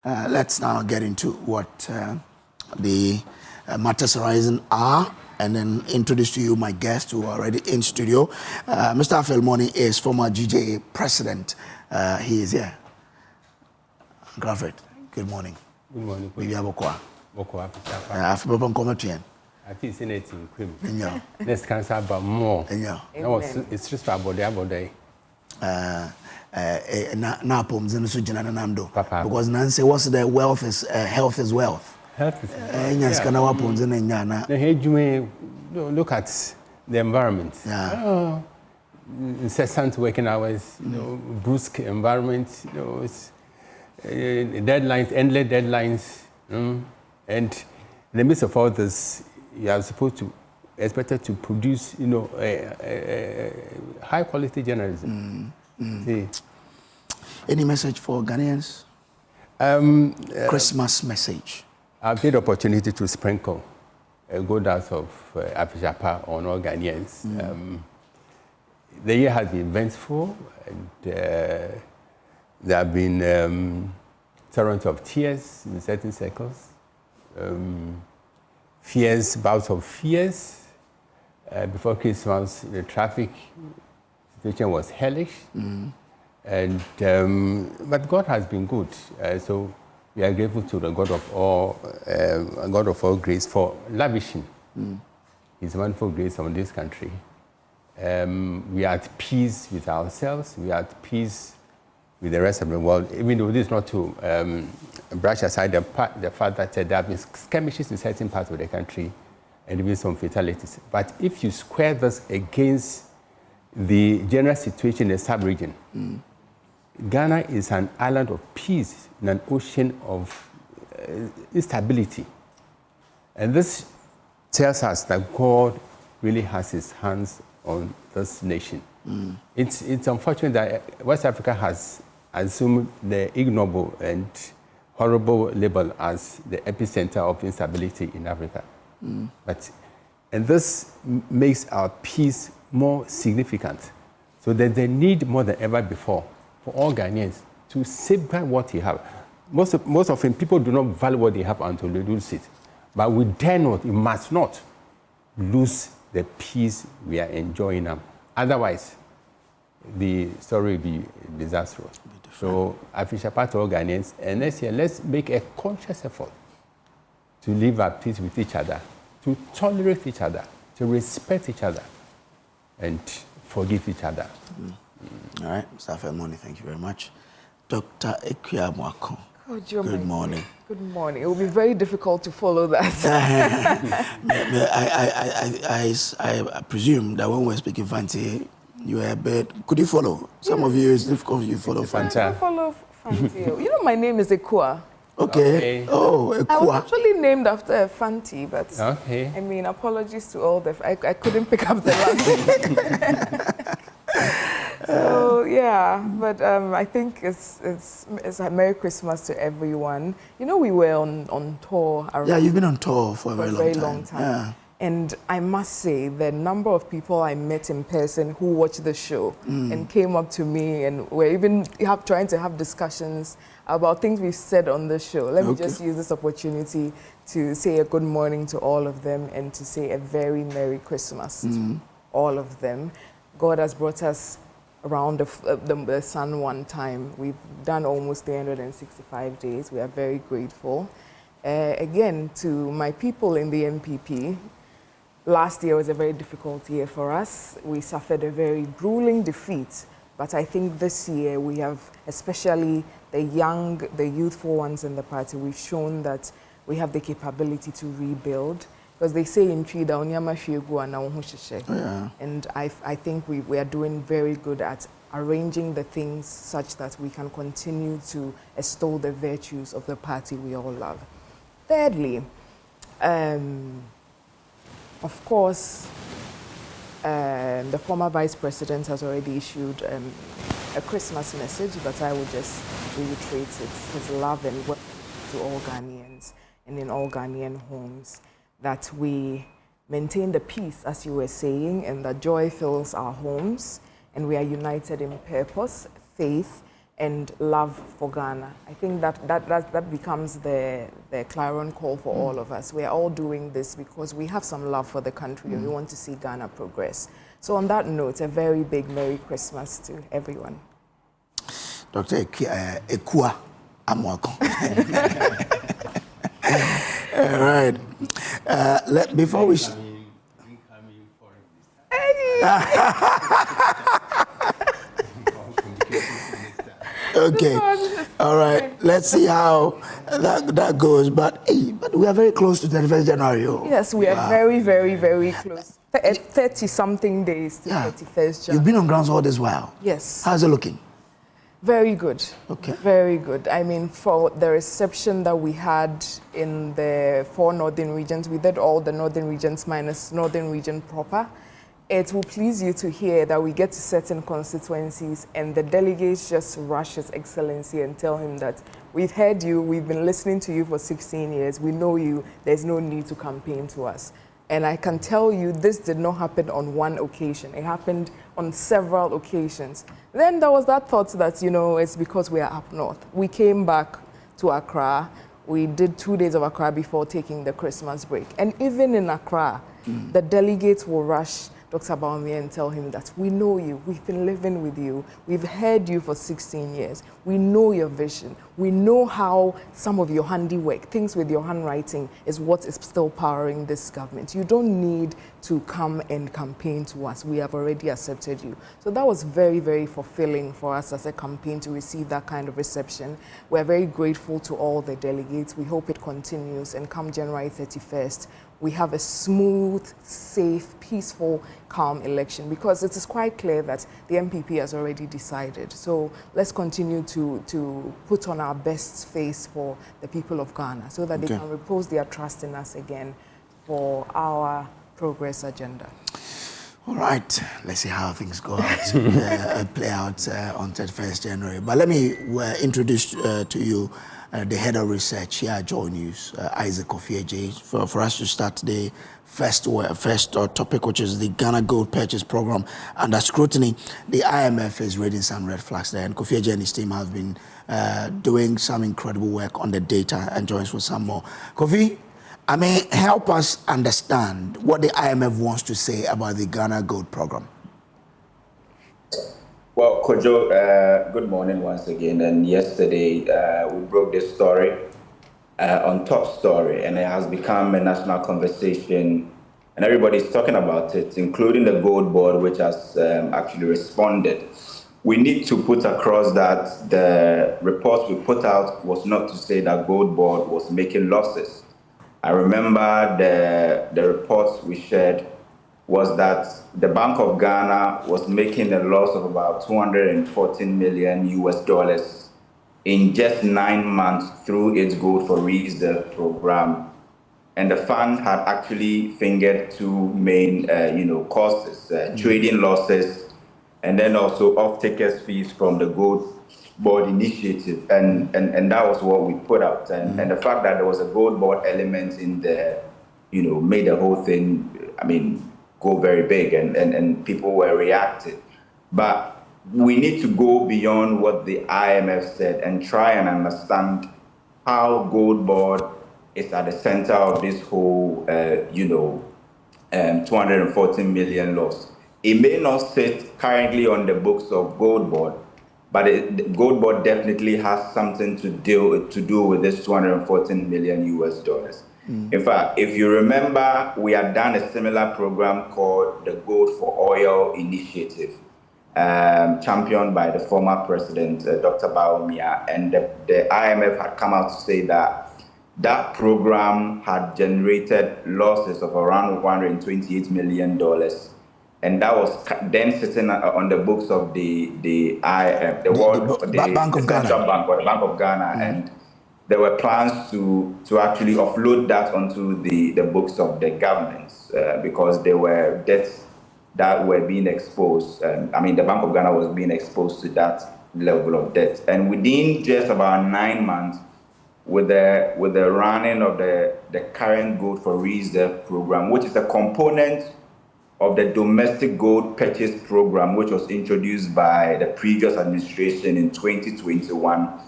Let's now get into what the matters arising are, and then introduce to you my guests who are already in studio. Mr. Afelmoni is former GJA president. He is here. Grafred, good morning. Good morning. Maybe Abokwa. Bokwa. Afibaba Nkometien. I feel Senate in Cream. Yeah. Next cancer about more. Yeah. No, it's just about the day. Na poms in the Sujana Namdo. Papa. Because Nancy was the wealth is health is wealth. Health is Yes, can our poms in Yana. You may look at the environment. Yeah. Incessant working hours, brusque environment, it's deadlines, endless deadlines, and in the midst of all this, you are expected to produce, high quality journalism. Any message for Ghanaians? Christmas message. I've had the opportunity to sprinkle a good dose of Afishapa on all Ghanaians. The year has been eventful, and there have been torrents of tears in certain circles, bouts of fears. Before Christmas, the traffic situation was hellish, and but God has been good. So we are grateful to the God of all grace for lavishing His wonderful grace on this country. We are at peace with ourselves. We are at peace with the rest of the world. Even though this is not to brush aside the fact that there have been skirmishes in certain parts of the country and even some fatalities. But if you square this against the general situation in the sub-region, Ghana is an island of peace in an ocean of instability. And this tells us that God really has His hands on this nation. It's unfortunate that West Africa has assumed the ignoble and horrible label as the epicenter of instability in Africa. And this makes our peace more significant. So there's a need more than ever before for all Ghanaians to safeguard what they have. Most often, people do not value what they have until they lose it. But we dare not, we must not lose the peace we are enjoying now. Otherwise, the story will be disastrous. So I fish apart all Ghanaians, and next year, let's make a conscious effort to live at peace with each other, to tolerate each other, to respect each other, and forgive each other. All right, Mr. Afelmoni, thank you very much. Dr. Ekwia Mwako, good morning. Good morning. It will be very difficult to follow that. I presume that when we're speaking Fanti, you were a bit. Could you follow? Some of you, it's difficult you follow Fanti. I follow Fanti. My name is Ekua. Okay. Oh, Ekua. I was actually named after a Fanti, but okay. I mean, apologies to all the. I couldn't pick up the language. So yeah, but I think it's a Merry Christmas to everyone. We were on tour. Yeah, you've been on tour for a very long time. Yeah. And I must say, the number of people I met in person who watched the show and came up to me and were even trying to have discussions about things we've said on the show. Let me just use this opportunity to say a good morning to all of them and to say a very Merry Christmas to all of them. God has brought us around the sun one time. We've done almost 365 days. We are very grateful. Again, to my people in the MPP, last year was a very difficult year for us. We suffered a very grueling defeat, but I think this year we have, especially the youthful ones in the party, we've shown that we have the capability to rebuild. Because they say in Trida, and I think we are doing very good at arranging the things such that we can continue to extol the virtues of the party we all love. Thirdly, of course, the former Vice President has already issued a Christmas message, but I will just reiterate his love and work to all Ghanaians and in all Ghanaian homes, that we maintain the peace, as you were saying, and that joy fills our homes, and we are united in purpose, faith, and love for Ghana. I think that becomes the clarion call for all of us. We're all doing this because we have some love for the country and we want to see Ghana progress. So on that note, a very big Merry Christmas to everyone. Dr. Ekua Amwako. All right. Before we... Okay. All right. Let's see how that goes. But we are very close to 31st January. Oh. Yes, we are very, very, very close. 30-something days to 31st January. You've been on grounds all this while. Yes. How's it looking? Very good. Okay. Very good. I mean, for the reception that we had in the 4 northern regions, we did all the northern regions minus northern region proper. It will please you to hear that we get to certain constituencies and the delegates just rush His Excellency and tell him that we've heard you, we've been listening to you for 16 years, we know you, there's no need to campaign to us. And I can tell you this did not happen on one occasion. It happened on several occasions. Then there was that thought that, you know, it's because we are up north. We came back to Accra. We did 2 days of Accra before taking the Christmas break. And even in Accra, the delegates will rush Dr. Bawumia and tell him that we know you, we've been living with you, we've heard you for 16 years, we know your vision, we know how some of your handiwork, things with your handwriting is what is still powering this government. You don't need to come and campaign to us, we have already accepted you. So that was very, very fulfilling for us as a campaign to receive that kind of reception. We're very grateful to all the delegates, we hope it continues, and come January 31st, we have a smooth, safe, peaceful, calm election, because it is quite clear that the MPP has already decided. So let's continue to put on our best face for the people of Ghana so that they can repose their trust in us again for our progress agenda. All right, let's see how things go out, play out on 31st January. But let me introduce to you the head of research here at Joy News, Isaac Ofieje, for us to start the first topic, which is the Ghana Gold Purchase Program under scrutiny. The IMF is raising some red flags there, and Ofieje and his team have been doing some incredible work on the data and joins with some more. Kofi, I mean, help us understand what the IMF wants to say about the Ghana Gold Program. Well, Kojo, good morning once again. And yesterday we broke this story on Top Story, and it has become a national conversation, and everybody's talking about it, including the Gold Board, which has actually responded. We need to put across that the report we put out was not to say that Gold Board was making losses. I remember the reports we shared was that the Bank of Ghana was making a loss of about $214 million US in just 9 months through its Gold for Reserve program. And the fund had actually fingered 2 main causes, trading losses, and then also off-takers fees from the Gold Board initiative. And that was what we put out. And the fact that there was a Gold Board element in there, made the whole thing, go very big, and people were reacting. But we need to go beyond what the IMF said and try and understand how Gold Board is at the center of this whole, 214 million loss. It may not sit currently on the books of Gold Board, but Gold Board definitely has something to do with this 214 million US. In fact, if you remember, we had done a similar program called the Gold for Oil Initiative, championed by the former president, Dr. Bawumia, and the IMF had come out to say that program had generated losses of around $128 million, and that was then sitting on the books of the IMF, the Bank of Ghana. Central Bank, or the Bank of Ghana, and there were plans to actually offload that onto the books of the governments because there were debts that were being exposed. The Bank of Ghana was being exposed to that level of debt. And within just about 9 months, with the running of the current Gold for Reserve program, which is a component of the domestic gold purchase program, which was introduced by the previous administration in 2021.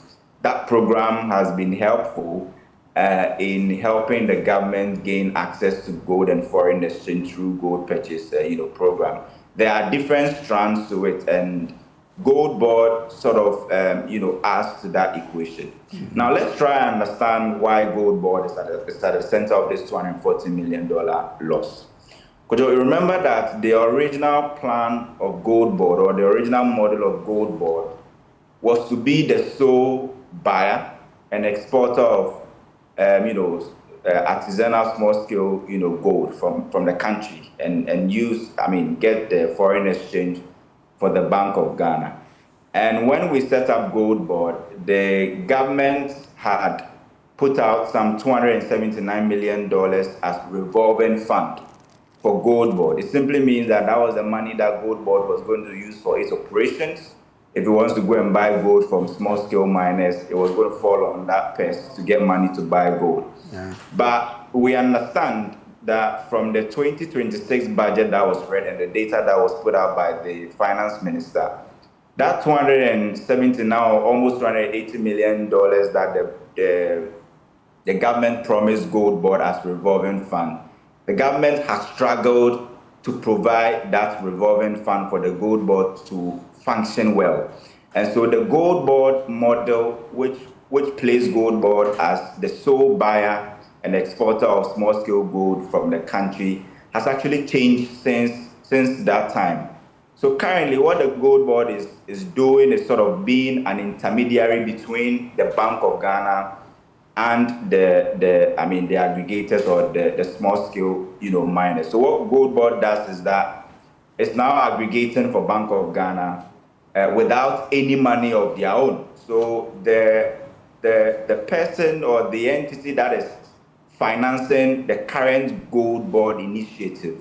That program has been helpful in helping the government gain access to gold and foreign exchange through gold purchase, program. There are different strands to it, and Gold Board sort of, adds to that equation. Now, let's try and understand why Gold Board is at the center of this $240 million loss. Could you remember that the original plan of Gold Board, or the original model of Gold Board, was to be the sole buyer and exporter of, artisanal small-scale, gold from the country, and get the foreign exchange for the Bank of Ghana. And when we set up Gold Board, the government had put out some $279 million as revolving fund for Gold Board. It simply means that was the money that Gold Board was going to use for its operations. If it wants to go and buy gold from small-scale miners, it was going to fall on that purse to get money to buy gold. Yeah. But we understand that from the 2026 budget that was read and the data that was put out by the finance minister, that 270 now almost $280 million that the government promised Gold Board as revolving fund, the government has struggled to provide that revolving fund for the Gold Board to function well. And so the Gold Board model, which placed Gold Board as the sole buyer and exporter of small-scale gold from the country, has actually changed since that time. So currently, what the Gold Board is doing is sort of being an intermediary between the Bank of Ghana and the aggregators or the small-scale miners. So what Gold Board does is that it's now aggregating for Bank of Ghana without any money of their own. So the person or the entity that is financing the current Gold Board initiative,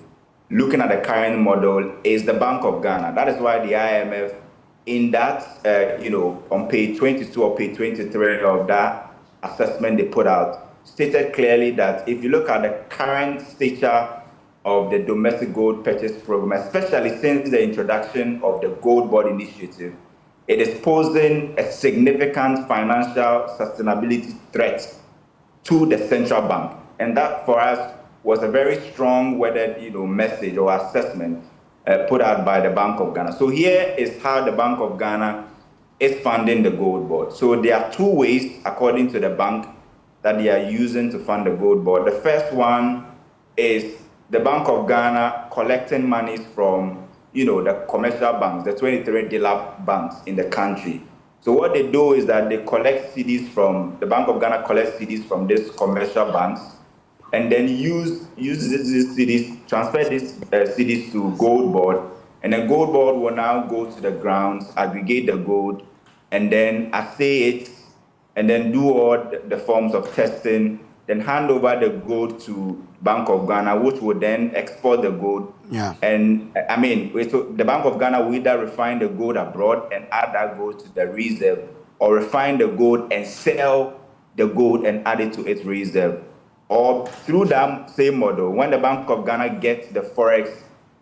looking at the current model, is the Bank of Ghana. That is why the IMF, in that, on page 22 or page 23 of that assessment they put out, stated clearly that if you look at the current stature of the domestic gold purchase program, especially since the introduction of the Gold Board initiative, it is posing a significant financial sustainability threat to the central bank. And that, for us, was a very strong worded message or assessment put out by the Bank of Ghana. So here is how the Bank of Ghana is funding the Gold Board. So there are two ways, according to the bank, that they are using to fund the Gold Board. The first one is the Bank of Ghana collecting monies from the commercial banks, the 23 dealer banks in the country. So what they do is that they collect CDs from, the Bank of Ghana collects CDs from these commercial banks, and then use these CDs, transfer these CDs to Gold Board, and the Gold Board will now go to the grounds, aggregate the gold, and then assay it, and then do all the forms of testing, then hand over the gold to Bank of Ghana, which will then export the gold. Yeah. And so the Bank of Ghana will either refine the gold abroad and add that gold to the reserve, or refine the gold and sell the gold and add it to its reserve. Or through that same model, when the Bank of Ghana gets the forex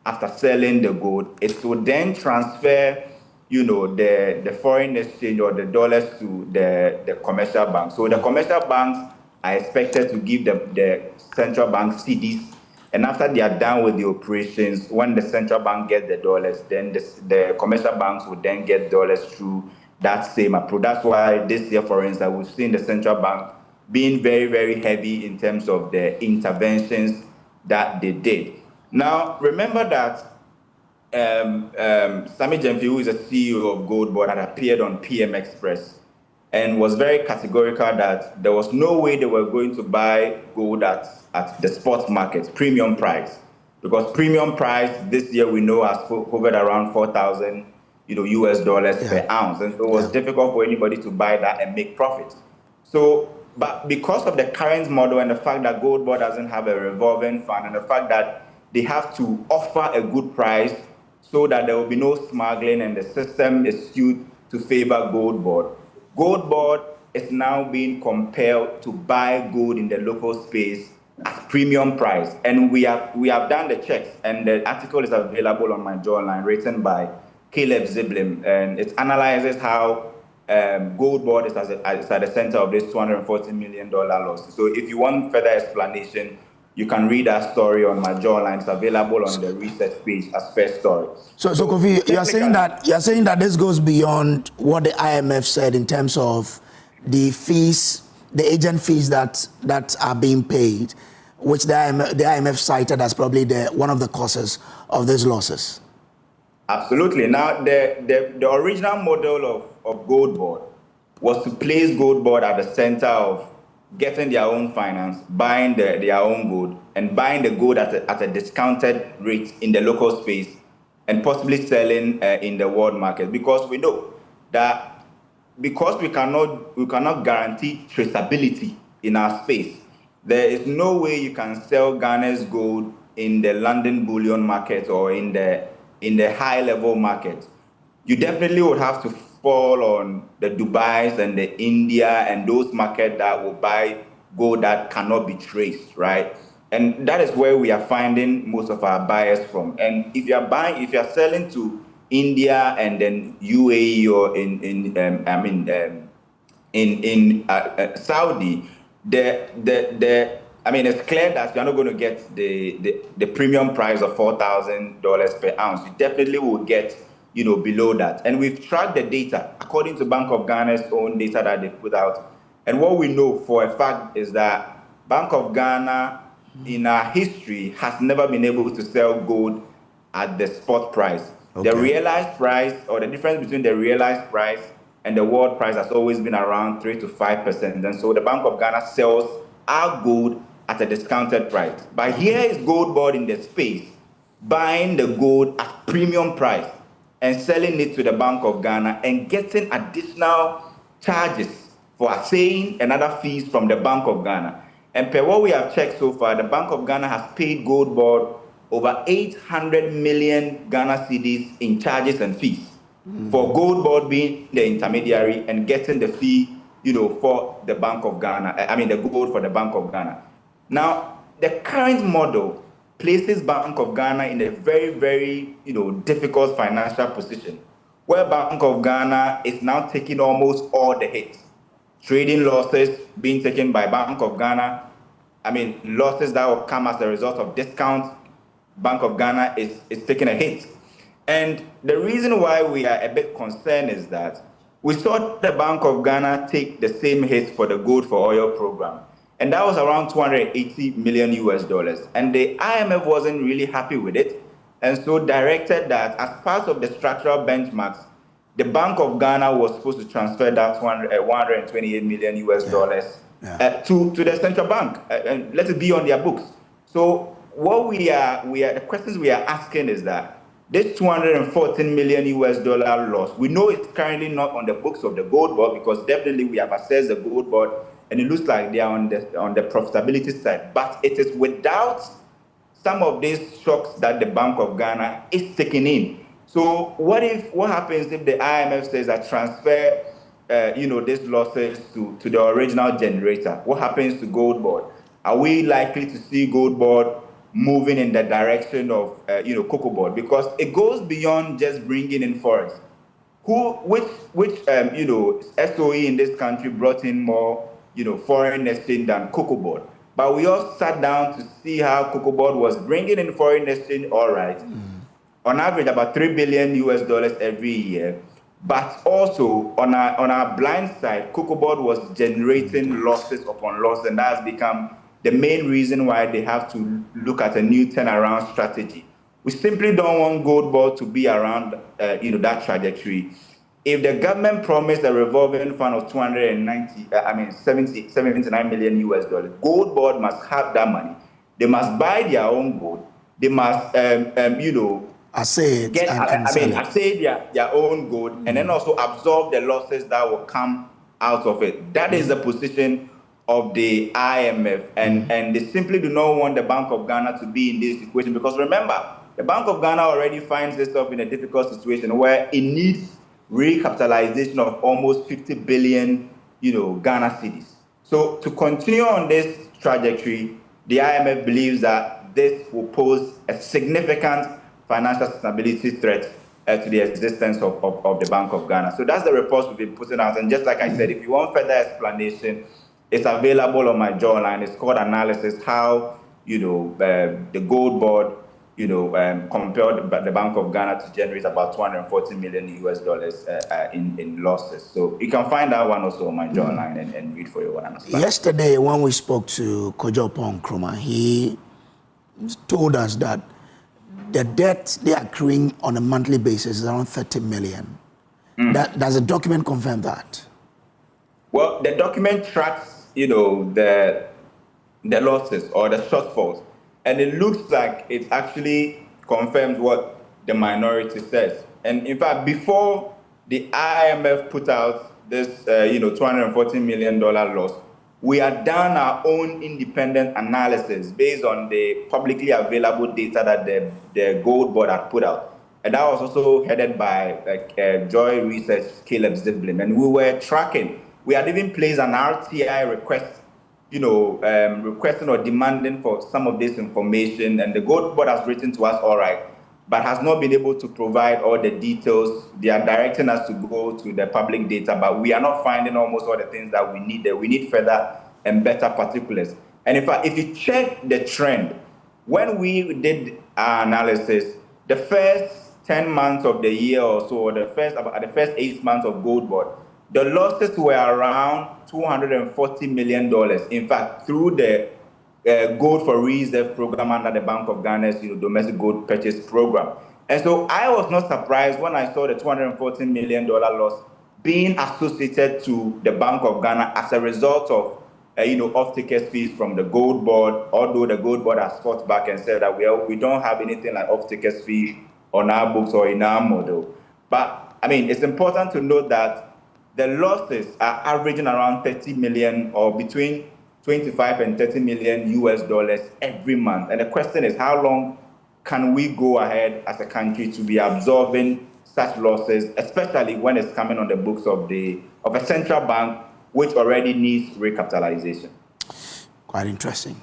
after selling the gold, it will then transfer the foreign exchange or the dollars to the commercial banks. So the commercial banks are expected to give the central bank CDs, and after they are done with the operations, when the central bank gets the dollars, then the commercial banks will then get dollars through that same approach. That's why this year, for instance, we've seen the central bank being very, very heavy in terms of the interventions that they did. Now, remember that Sammy Gyamfi, who is a CEO of Gold Board, had appeared on PM Express and was very categorical that there was no way they were going to buy gold at the spot market, premium price, because premium price this year we know has hovered around $4,000 US dollars per ounce, and so it was difficult for anybody to buy that and make profit. So, but because of the current model and the fact that Gold Board doesn't have a revolving fund, and the fact that they have to offer a good price so that there will be no smuggling and the system is skewed to favor Gold Board, Gold Board is now being compelled to buy gold in the local space as premium price. And we have done the checks, and the article is available on my jawline, written by Caleb Ziblim, and it analyzes how gold board is at the center of this $240 million loss. So if you want further explanation, you can read that story on my jawline. It's available on the research page as first story. So Kofi, you're saying that this goes beyond what the IMF said in terms of the fees, the agent fees that are being paid, which the IMF cited as probably one of the causes of these losses. Absolutely. Now, the original model of Gold Board was to place Gold Board at the center of getting their own finance, buying their own gold, and buying the gold at a discounted rate in the local space, and possibly selling in the world market. Because we know that because we cannot guarantee traceability in our space, there is no way you can sell Ghana's gold in the London bullion market or in the high level market. You definitely would have to fall on the Dubais and the India and those markets that will buy gold that cannot be traced, right? And that is where we are finding most of our buyers from. And if you're selling to India and then UAE or in Saudi, it's clear that you're not going to get the premium price of $4,000 per ounce. You definitely will get, below that. And we've tracked the data according to Bank of Ghana's own data that they put out. And what we know for a fact is that Bank of Ghana, in our history, has never been able to sell gold at the spot price. Okay. The realized price, or the difference between the realized price and the world price, has always been around 3 to 5%. And so the Bank of Ghana sells our gold at a discounted price. But here is Gold Board in the space, buying the gold at premium price and selling it to the Bank of Ghana and getting additional charges for assaying and other fees from the Bank of Ghana. And per what we have checked so far, the Bank of Ghana has paid Gold Board over 800 million Ghana cedis in charges and fees for Gold Board being the intermediary and getting the fee, for the Bank of Ghana. The gold for the Bank of Ghana. Now, the current model places Bank of Ghana in a very, very, difficult financial position, where Bank of Ghana is now taking almost all the hits. Trading losses being taken by Bank of Ghana. Losses that will come as a result of discount. Bank of Ghana is taking a hit. And the reason why we are a bit concerned is that we saw the Bank of Ghana take the same hit for the gold for oil program. And that was around $280 million. And the IMF wasn't really happy with it. And so directed that as part of the structural benchmarks, the Bank of Ghana was supposed to transfer that $128 million to the central bank and let it be on their books. So what the questions we are asking is that this $214 million loss, we know it's currently not on the books of the Gold Board, because definitely we have assessed the Gold Board and it looks like they are on the profitability side, but it is without some of these shocks that the Bank of Ghana is taking in. So what happens if the IMF says that transfer these losses to the original generator? What happens to Gold Board? Are we likely to see Gold Board moving in the direction of Cocoa Board? Because it goes beyond just bringing in forex. Which SOE in this country brought in more foreign exchange than Cocoa Board? But we all sat down to see how Cocoa Board was bringing in foreign exchange, all right, on average about $3 billion every year. But also on our blind side, Cocoa Board was generating losses upon loss, and that has become the main reason why they have to look at a new turnaround strategy. We simply don't want Gold Board to be around that trajectory. If the government promised a revolving fund of $79 million, Gold Board must have that money. They must buy their own gold. They must assay their own gold, and then also absorb the losses that will come out of it. That is the position of the IMF, and they simply do not want the Bank of Ghana to be in this equation, because remember, the Bank of Ghana already finds itself in a difficult situation where it needs recapitalization of almost 50 billion, Ghana cedis. So to continue on this trajectory, the IMF believes that this will pose a significant financial stability threat to the existence of the Bank of Ghana. So that's the reports we've been putting out. And just like I said, if you want further explanation, it's available on my jawline. It's called Analysis, how, the gold board, compelled the Bank of Ghana to generate about $240 million in losses. So you can find that one also on my jawline and read for your own understanding. Yesterday, when we spoke to Kojo Nkrumah, he told us that the debt they are accruing on a monthly basis is around 30 million. Does the document confirm that? Well, the document tracks, the losses or the shortfalls. And it looks like it actually confirms what the minority says. And in fact, before the IMF put out this, $240 million loss, we had done our own independent analysis based on the publicly available data that the Gold Board had put out. And that was also headed by Joy Research, Caleb Ziblim. And we were tracking. We had even placed an RTI request, requesting or demanding for some of this information. And the Gold Board has written to us, all right, but has not been able to provide all the details. They are directing us to go to the public data, but we are not finding almost all the things that we need there. We need further and better particulars. And in fact, if you check the trend, when we did our analysis, the first 10 months of the year or so, or the first 8 months of Gold Board, the losses were around $240 million. In fact, through the Gold for Reserve program under the Bank of Ghana's domestic gold purchase program. And so I was not surprised when I saw the $214 million loss being associated to the Bank of Ghana as a result of off-takers fees from the Gold Board, although the Gold Board has fought back and said that we don't have anything like off-takers fees on our books or in our model. But I mean, it's important to note that the losses are averaging around 30 million or between 25 and 30 million US dollars every month. And the question is, how long can we go ahead as a country to be absorbing such losses, especially when it's coming on the books of a central bank which already needs recapitalization? Quite interesting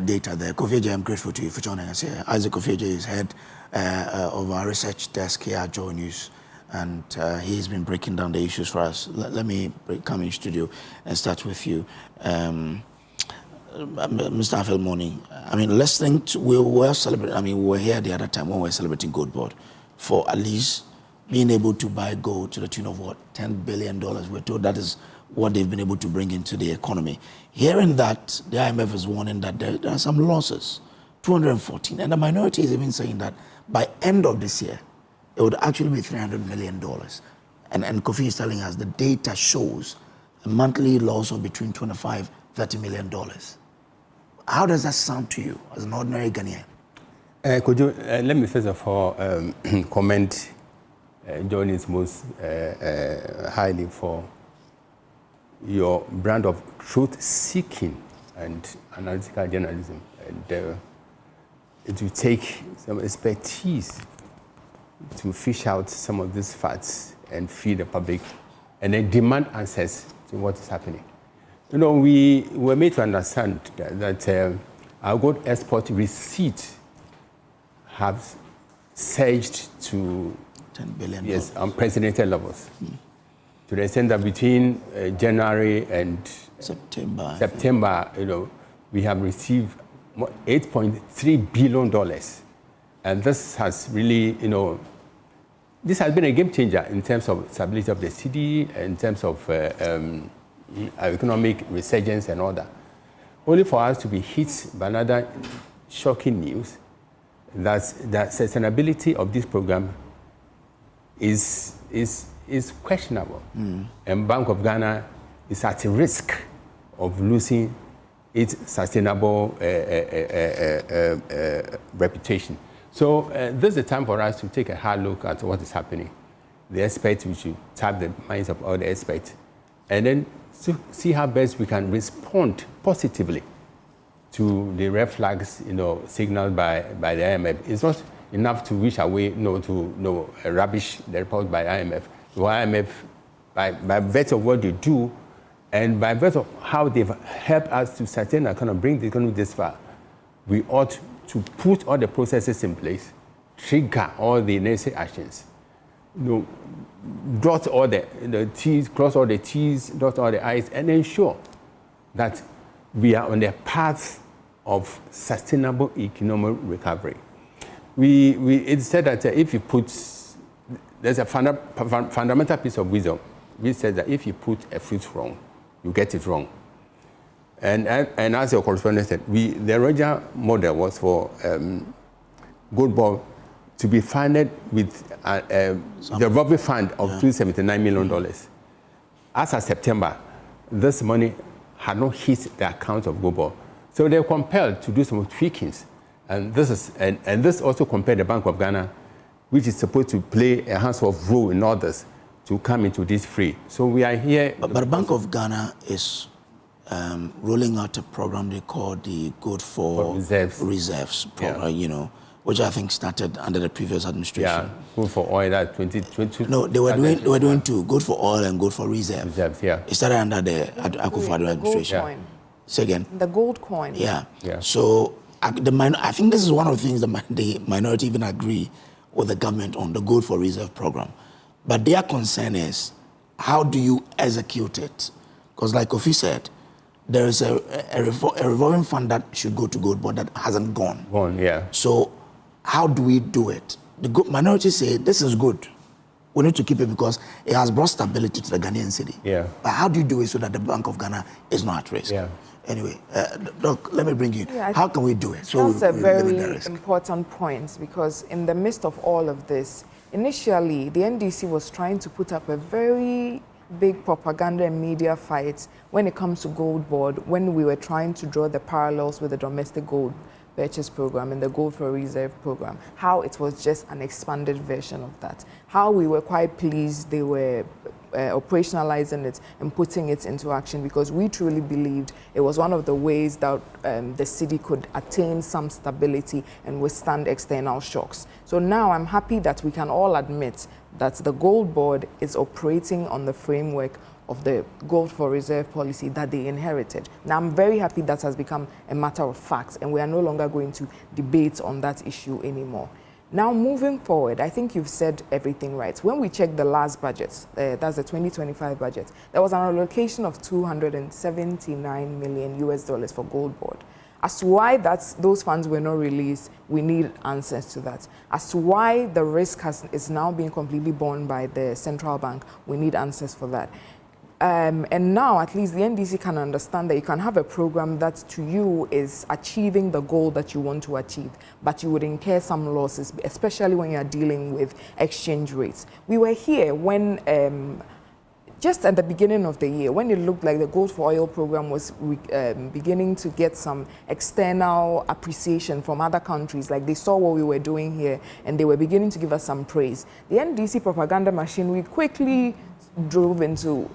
data there. Kofi, I'm grateful to you for joining us here. Isaac Kofi is head of our research desk here at Joy News, and he's been breaking down the issues for us. Let me come in studio and start with you. Mr. Afel Morning, I mean, listening to, we were celebrating, we were here the other time when we were celebrating Gold Board for at least being able to buy gold to the tune of what, $10 billion. We're told that is what they've been able to bring into the economy. Hearing that, the IMF is warning that there are some losses, 214, and the minority is even saying that by end of this year, it would actually be $300 million. And Kofi is telling us the data shows a monthly loss of between $25, $30 million. How does that sound to you as an ordinary Ghanaian? Could you let me first of all comment Johnny's most highly for your brand of truth-seeking and analytical journalism. And it will take some expertise to fish out some of these facts and feed the public and then demand answers to what is happening. We were made to understand that our gold export receipt have surged to $10 billion. Yes, unprecedented levels. To the extent that between January and September, we have received $8.3 billion. And this has really, this has been a game changer in terms of stability of the city, in terms of economic resurgence and all that. Only for us to be hit by another shocking news that sustainability of this program is questionable. And Bank of Ghana is at risk of losing its sustainable reputation. So this is the time for us to take a hard look at what is happening. The experts, we should tap the minds of all the experts, and then see how best we can respond positively to the red flags, signaled by the IMF. It's not enough to wish away, to rubbish the report by IMF. The IMF, by virtue of what they do, and by virtue of how they've helped us to sustain our economy, bring the economy this far, we ought to put all the processes in place, trigger all the necessary actions, dot all the T's, cross all the T's, dot all the I's, and ensure that we are on the path of sustainable economic recovery. It's said that if you put, there's a fundamental piece of wisdom which says that if you put a fruit wrong, you get it wrong. And as your correspondent said, the original model was for Gold Board to be funded with the revolving fund of $279 million. As of September, this money had not hit the account of Gold Board. So they were compelled to do some tweakings. And this also compared the Bank of Ghana, which is supposed to play a hands-off role in others, to come into this free. So we are here. But the Bank of Ghana is rolling out a program they call the Good for Reserves program, which I think started under the previous administration. Yeah, Good for Oil, that 2022. No, they were doing two, Good for Oil and Good for Reserves. Reserves, yeah. It started under the Akufo-Addo administration. Gold coin. Say again? The gold coin. Yeah. Yeah. So I think this is one of the things that the minority even agree with the government on, the Good for Reserve program. But their concern is, how do you execute it? Because like Kofi said, there is a revolving fund that should go to Gold Board that hasn't gone. Yeah. So how do we do it? The minority say, this is good. We need to keep it because it has brought stability to the Ghanaian city. Yeah. But how do you do it so that the Bank of Ghana is not at risk? Yeah. Anyway, Doc, let me bring you. Yeah, how can we do it? So that's a very risk? important point, because in the midst of all of this, initially, the NDC was trying to put up a very big propaganda and media fight when it comes to Gold Board, when we were trying to draw the parallels with the domestic gold purchase program and the Gold for Reserve program, how it was just an expanded version of that, how we were quite pleased they were operationalizing it and putting it into action, because we truly believed it was one of the ways that the city could attain some stability and withstand external shocks. So now I'm happy that we can all admit that the Gold Board is operating on the framework of the Gold for Reserve policy that they inherited. Now, I'm very happy that has become a matter of fact, and we are no longer going to debate on that issue anymore. Now, moving forward, I think you've said everything right. When we checked the last budget, that's the 2025 budget, there was an allocation of $279 million for Gold Board. As to why those funds were not released, we need answers to that. As to why the risk is now being completely borne by the central bank, we need answers for that. And now, at least the NDC can understand that you can have a program that to you is achieving the goal that you want to achieve, but you would incur some losses, especially when you are dealing with exchange rates. We were here when, just at the beginning of the year, when it looked like the Gold for Oil program was beginning to get some external appreciation from other countries, like they saw what we were doing here and they were beginning to give us some praise. The NDC propaganda machinery quickly drove into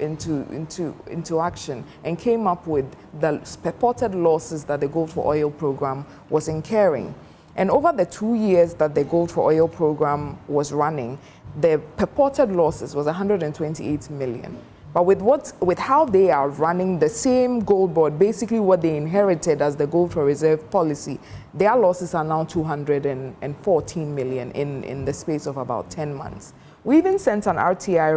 action and came up with the purported losses that the Gold for Oil program was incurring. And over the 2 years that the Gold for Oil program was running, the purported losses was 128 million. But with how they are running the same Gold Board, basically what they inherited as the Gold for Reserve policy, their losses are now 214 million in the space of about 10 months. We even sent an RTI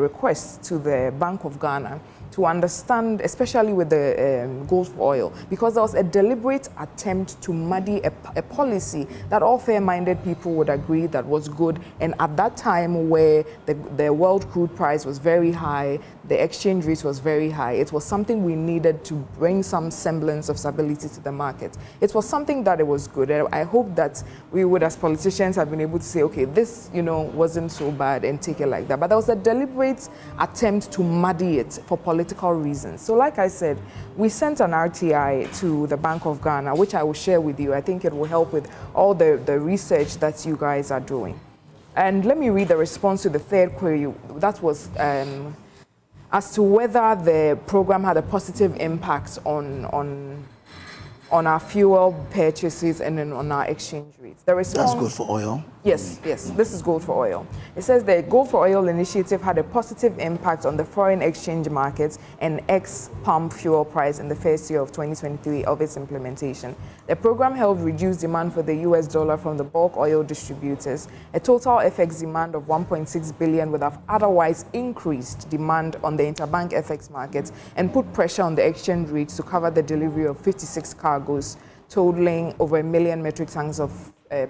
request to the Bank of Ghana to understand, especially with the Gold for Oil, because there was a deliberate attempt to muddy a policy that all fair-minded people would agree that was good. And at that time where the world crude price was very high, the exchange rate was very high, it was something we needed to bring some semblance of stability to the market. It was something that it was good. I hope that we would, as politicians, have been able to say, okay, this, wasn't so bad and take it like that. But there was a deliberate attempt to muddy it for political reasons. So like I said, we sent an RTI to the Bank of Ghana, which I will share with you. I think it will help with all the research that you guys are doing. And let me read the response to the third query. That was as to whether the program had a positive impact on on our fuel purchases and then on our exchange rates. The response, that's good for oil. Yes, this is gold for oil. It says the Gold for Oil initiative had a positive impact on the foreign exchange markets and ex-pump fuel price in the first year of 2023 of its implementation. The program helped reduce demand for the US dollar from the bulk oil distributors. A total FX demand of 1.6 billion would have otherwise increased demand on the interbank FX markets and put pressure on the exchange rates to cover the delivery of 56 cargoes, totaling over 1 million metric tons of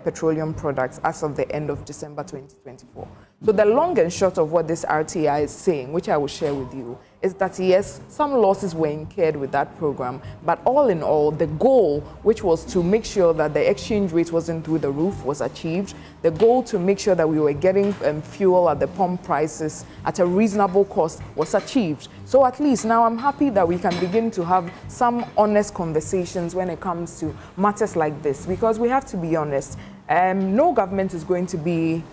petroleum products as of the end of December 2024. So the long and short of what this RTI is saying, which I will share with you, is that yes, some losses were incurred with that program, but all in all, the goal, which was to make sure that the exchange rate wasn't through the roof, was achieved. The goal to make sure that we were getting fuel at the pump prices at a reasonable cost was achieved. So at least now I'm happy that we can begin to have some honest conversations when it comes to matters like this, because we have to be honest. No government is going to be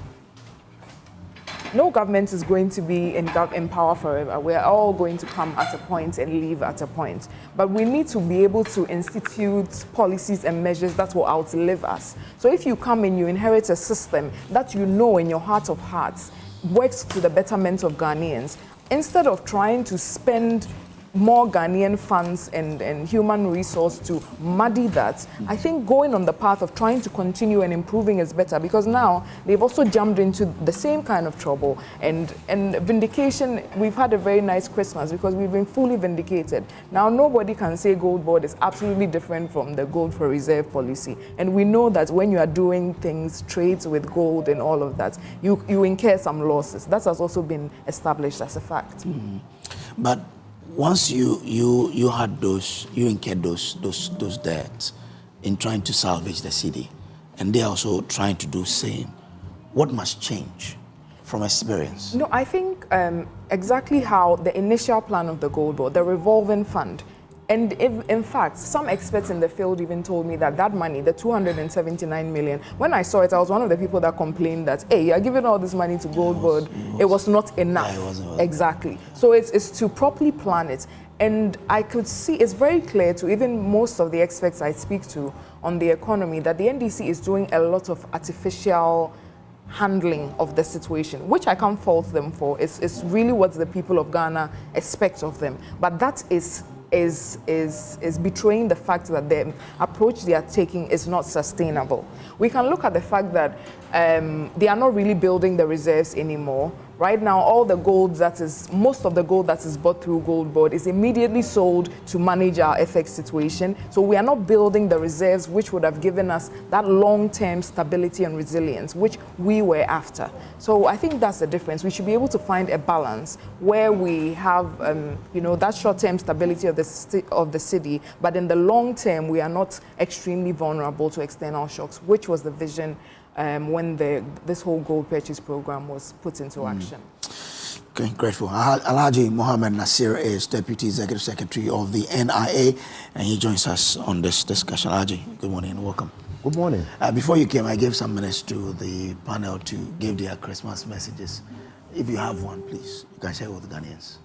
in power forever. We're all going to come at a point and leave at a point. But we need to be able to institute policies and measures that will outlive us. So if you come and you inherit a system that you know in your heart of hearts works to the betterment of Ghanaians, instead of trying to spend more Ghanaian funds and human resource to muddy that, I think going on the path of trying to continue and improving is better, because now they've also jumped into the same kind of trouble. And vindication, we've had a very nice Christmas because we've been fully vindicated. Now nobody can say gold board is absolutely different from the gold for reserve policy. And we know that when you are doing things, trades with gold and all of that, you incur some losses. That has also been established as a fact. Mm-hmm. But once you had those, you incurred those debts in trying to salvage the city, and they're also trying to do same. What must change from experience? No, I think exactly how the initial plan of the gold board, the revolving fund, and if, in fact, some experts in the field even told me that that money, the 279 million, when I saw it, I was one of the people that complained that, hey, you're giving all this money to gold board, it was not enough. Yeah, it wasn't. Exactly. So it's to properly plan it. And I could see, it's very clear to even most of the experts I speak to on the economy that the NDC is doing a lot of artificial handling of the situation, which I can't fault them for. It's really what the people of Ghana expect of them. But that is betraying the fact that the approach they are taking is not sustainable. We can look at the fact that they are not really building the reserves anymore. Right now, all the gold most of the gold that is bought through Gold Board is immediately sold to manage our FX situation. So we are not building the reserves which would have given us that long-term stability and resilience, which we were after. So I think that's the difference. We should be able to find a balance where we have, that short-term stability of the city, but in the long term, we are not extremely vulnerable to external shocks, which was the vision when this whole gold purchase program was put into action. Okay, grateful. Alhaji Mohammed Nasir is Deputy Executive Secretary of the NIA, and he joins us on this discussion. Alhaji, good morning and welcome. Good morning. Before you came, I gave some minutes to the panel to give their Christmas messages. If you have one, please, you can share with the Ghanaians.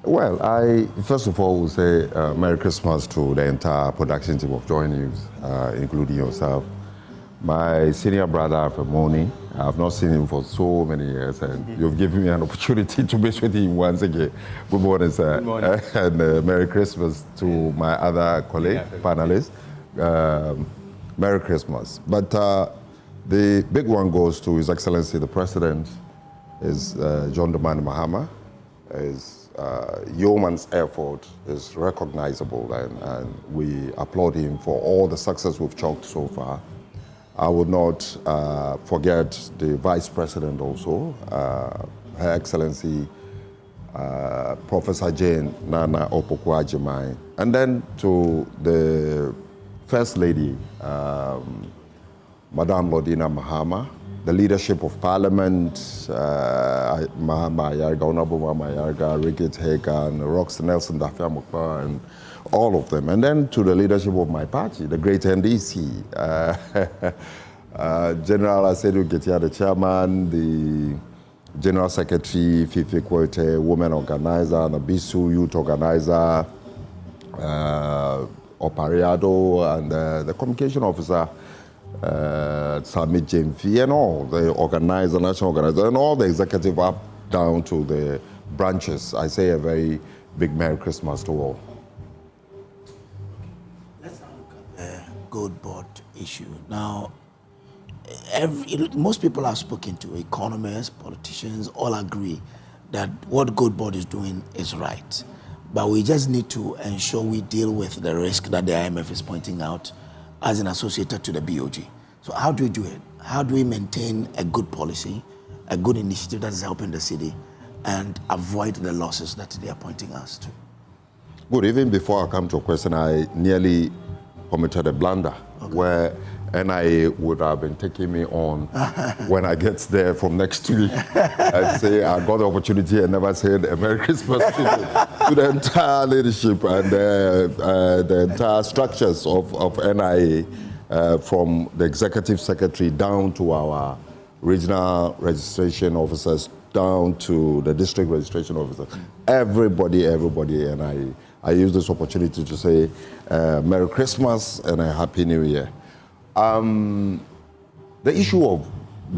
Well, I first of all will say Merry Christmas to the entire production team of Joy News, including yourself. My senior brother, Afemoni, I have not seen him for so many years, and you've given me an opportunity to meet with him once again. Good morning, sir. Good morning. And Merry Christmas to my other colleague, panelists. Merry Christmas. But the big one goes to His Excellency the President, is John Dramani Mahama. His yeoman's effort is recognizable, and we applaud him for all the success we've chalked so far. I would not forget the Vice President also, Her Excellency Professor Jane Nana Opoku-Agyeman, and then to the First Lady, Madame Lordina Mahama, the leadership of Parliament, Mahama Ayarga, Honorable Mahama Ayarga, Rickett Hagan, Rox Nelson Dafia-Mokpa, and all of them. And then to the leadership of my party, the great NDC, General Asedu Getia, the chairman, the General Secretary, Fifi Kwete, women organizer, Nabisu, youth organizer, Opariado and the communication officer, Samit Jemfi, and all the organizer, national organizer, and all the executive up down to the branches. I say a very big Merry Christmas to all. Let's now look at the gold board issue. Now, most people I've spoken to, economists, politicians, all agree that what gold board is doing is right. But we just need to ensure we deal with the risk that the IMF is pointing out as an associated to the BOG. So how do we do it? How do we maintain a good policy, a good initiative that is helping the city, and avoid the losses that they are pointing us to? Good. Even before I come to a question, I nearly committed a blunder where NIA would have been taking me on when I get there from next week. I'd say I got the opportunity and never said a Merry Christmas to the entire leadership and the entire structures of NIA, from the executive secretary down to our regional registration officers, down to the district registration officers. Everybody, and I use this opportunity to say Merry Christmas and a Happy New Year. The issue of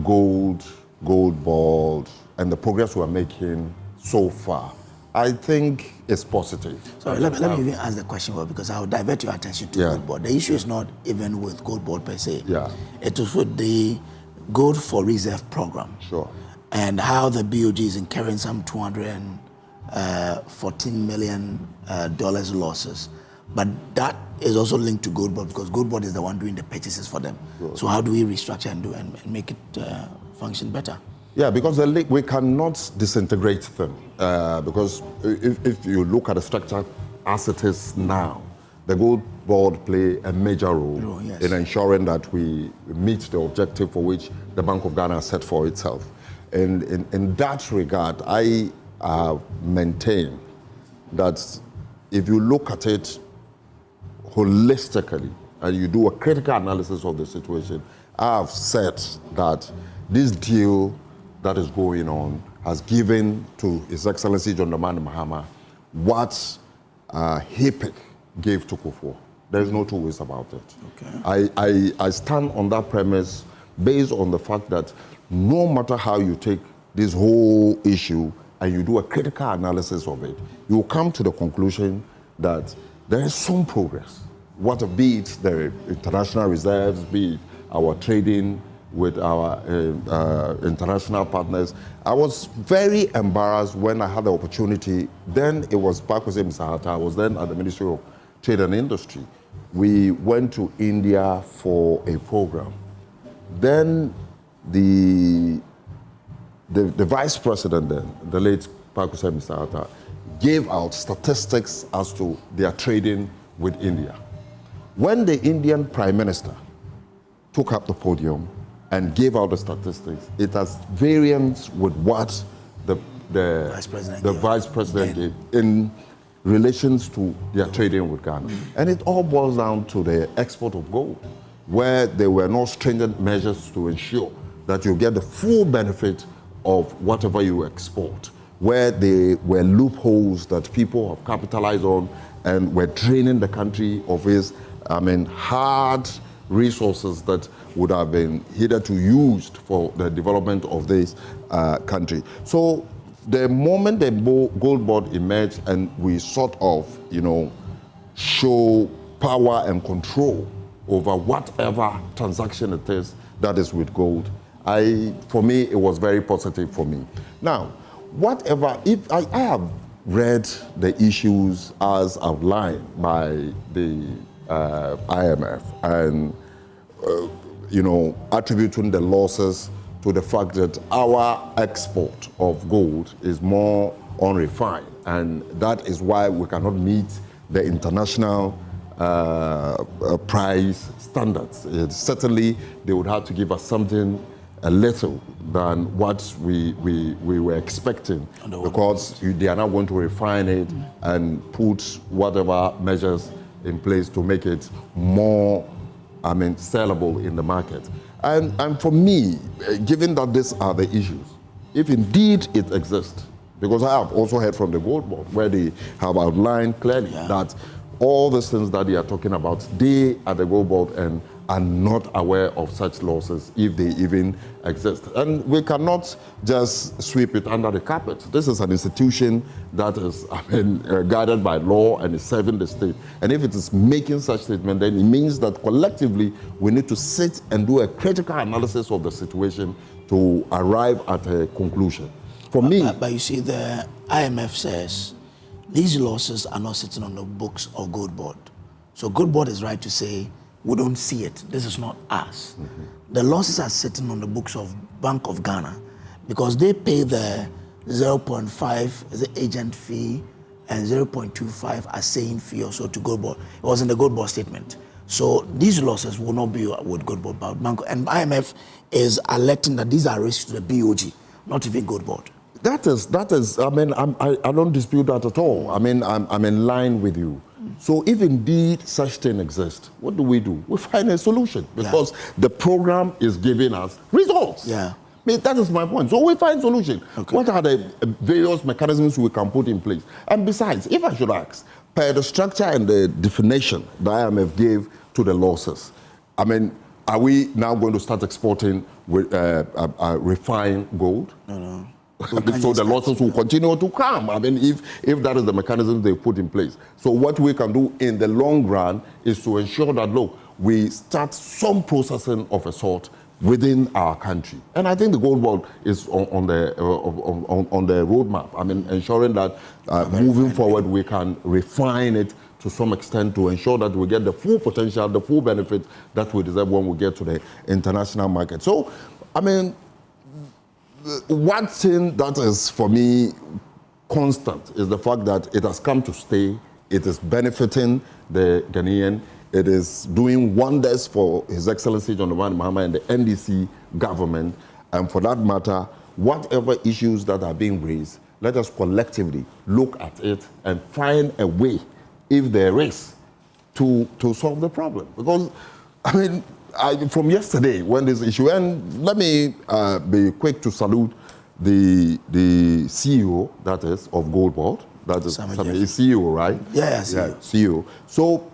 gold board, and the progress we're making so far, I think is positive. Sorry, let me even ask the question, well, because I'll divert your attention to gold board. The issue is not even with gold board per se. Yeah. It is with the Gold for Reserve program. Sure. And how the BOG is incurring some $214 million losses. But that is also linked to gold board because gold board is the one doing the purchases for them. Sure. So how do we restructure and make it function better? Yeah, because we cannot disintegrate them. Because if you look at the structure as it is now, the gold board play a major role in ensuring that we meet the objective for which the Bank of Ghana set for itself. And in that regard, I maintain that if you look at it holistically and you do a critical analysis of the situation, I have said that this deal that is going on has given to His Excellency John Dramani Mahama what HIPC gave to Kufuor. There's no two ways about it. Okay. I stand on that premise based on the fact that no matter how you take this whole issue and you do a critical analysis of it, you will come to the conclusion that there is some progress. Be it the international reserves, be it our trading with our international partners. I was very embarrassed when I had the opportunity. Then it was back with Mr. Hatta. I was then at the Ministry of Trade and Industry. We went to India for a program. Then the vice president then, the late Pakusai Mr. Hatta, gave out statistics as to their trading with India. When the Indian Prime Minister took up the podium and gave out the statistics, it has variance with what the vice president gave in relations to their trading with Ghana. And it all boils down to the export of gold, where there were no stringent measures to ensure that you get the full benefit of whatever you export, where there were loopholes that people have capitalized on and were draining the country of its, hard resources that would have been hitherto used for the development of this country. So the moment the gold board emerged and we sort of, show power and control over whatever transaction it is that is with gold, for me, it was very positive for me. Now, if I have read the issues as outlined by the IMF and, attributing the losses to the fact that our export of gold is more unrefined, and that is why we cannot meet the international price standards. Certainly, they would have to give us something a little than what we were expecting, because they are not going to refine it and put whatever measures in place to make it more, sellable in the market. And for me, given that these are the issues, if indeed it exists, because I have also heard from the Gold Board where they have outlined clearly that all the things that they are talking about, they at the Gold Board and are not aware of such losses if they even exist. And we cannot just sweep it under the carpet. This is an institution that is guided by law and is serving the state. And if it is making such statement, then it means that collectively we need to sit and do a critical analysis of the situation to arrive at a conclusion. For me... But you see, the IMF says these losses are not sitting on the books of Gold Board. So Gold Board is right to say, we don't see it. This is not us. The losses are sitting on the books of Bank of Ghana because they pay the 0.5 as an agent fee and 0.25 as saying fee or so to Gold Board. It was in the Gold Board statement. So these losses will not be with Gold Board. But Bank and IMF is alerting that these are risks to the BOG, not even Gold Board. That is. I mean, I don't dispute that at all. I mean, I'm in line with you. So if indeed such thing exists, what do? We find a solution because the program is giving us results. Yeah. I mean, that is my point. So we find solution. Okay. What are the various mechanisms we can put in place? And besides, if I should ask, per the structure and the definition the IMF gave to the losses, I mean, are we now going to start exporting with, refined gold? No. So the losses will continue to come. I mean, if that is the mechanism they put in place. So what we can do in the long run is to ensure that, look, we start some processing of a sort within our country. And I think the Gold Board is on the roadmap. I mean, ensuring that moving forward, we can refine it to some extent to ensure that we get the full potential, the full benefit that we deserve when we get to the international market. So, I mean, one thing that is, for me, constant is the fact that it has come to stay. It is benefiting the Ghanaian. It is doing wonders for His Excellency John Dramani Mahama and the NDC government. And for that matter, whatever issues that are being raised, let us collectively look at it and find a way, if there is, to solve the problem. Because, I mean, from yesterday, when this issue, and let me be quick to salute the CEO, that is, of Gold Board. That is CEO, right? Yeah, CEO. CEO. So,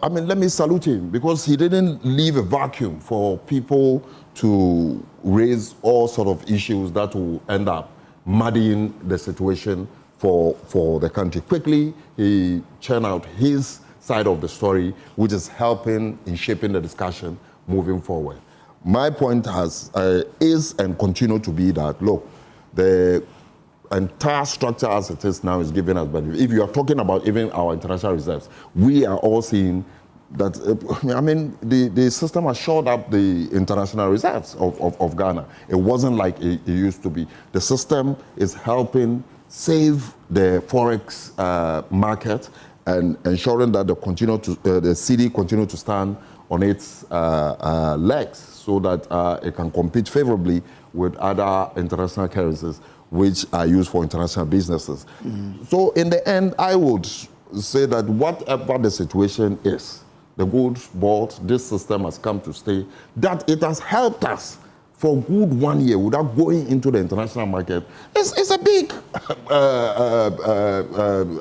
I mean, let me salute him because he didn't leave a vacuum for people to raise all sort of issues that will end up muddying the situation for the country. Quickly, he churned out his side of the story, which is helping in shaping the discussion moving forward. My point is and continue to be that, look, the entire structure as it is now is giving us benefit. If you are talking about even our international reserves, we are all seeing that, I mean, the system has shored up the international reserves of Ghana. It wasn't like it used to be. The system is helping save the forex market and ensuring that the cedi continue to stand on its legs so that it can compete favorably with other international currencies which are used for international businesses. So in the end, I would say that whatever the situation is, the Gold Board, this system has come to stay, that it has helped us for a good 1 year without going into the international market. It's a big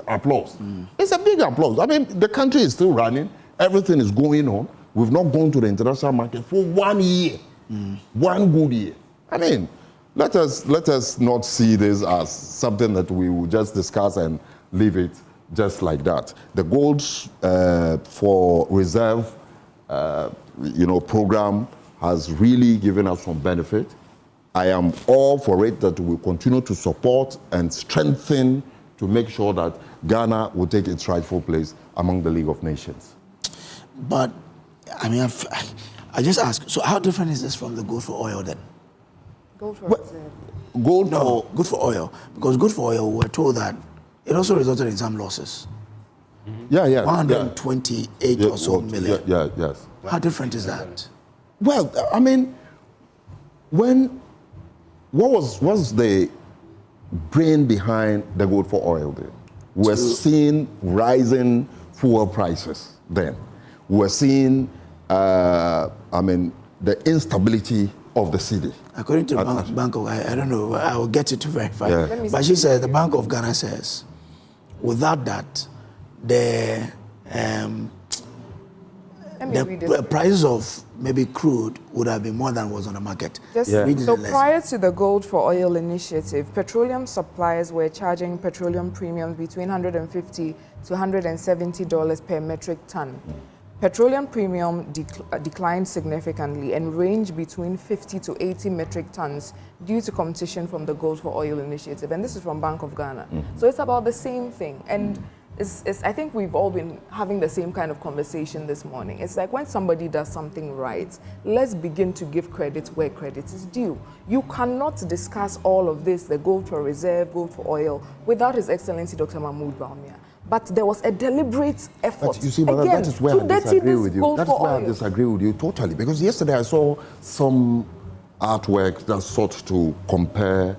applause. It's a big applause. I mean, the country is still running. Everything is going on. We've not gone to the international market for 1 year. 1 good year. I mean, let us not see this as something that we will just discuss and leave it just like that. The gold for reserve, program has really given us some benefit. I am all for it that we continue to support and strengthen to make sure that Ghana will take its rightful place among the League of Nations. But, I mean, I just ask, so how different is this from the gold for oil then? Gold for reserve. Good for oil. Because good for oil, we're told that it also resulted in some losses. Yeah. 128 or so million. Yes. How different is that? Well, I mean, what was the brain behind the gold for oil then? We're seeing rising fuel prices then. We're seeing, the instability of the city. According to the Bank of Ghana, I don't know, I will get it to verify. But she says, the Bank of Ghana says, without that, the the prices of maybe crude would have been more than was on the market. So prior to the Gold for Oil initiative, petroleum suppliers were charging petroleum premiums between $150 to $170 per metric ton. Petroleum premium declined significantly and ranged between 50 to 80 metric tons due to competition from the Gold for Oil initiative. And this is from Bank of Ghana. So it's about the same thing. And I think we've all been having the same kind of conversation this morning. It's like when somebody does something right, let's begin to give credit where credit is due. You cannot discuss all of this, the Gold for Reserve, Gold for Oil, without His Excellency Dr. Mahmoud Bawumia. But there was a deliberate effort. But you see, but again, that is where I disagree with you. That is where I disagree with you totally. Because yesterday I saw some artwork that sought to compare.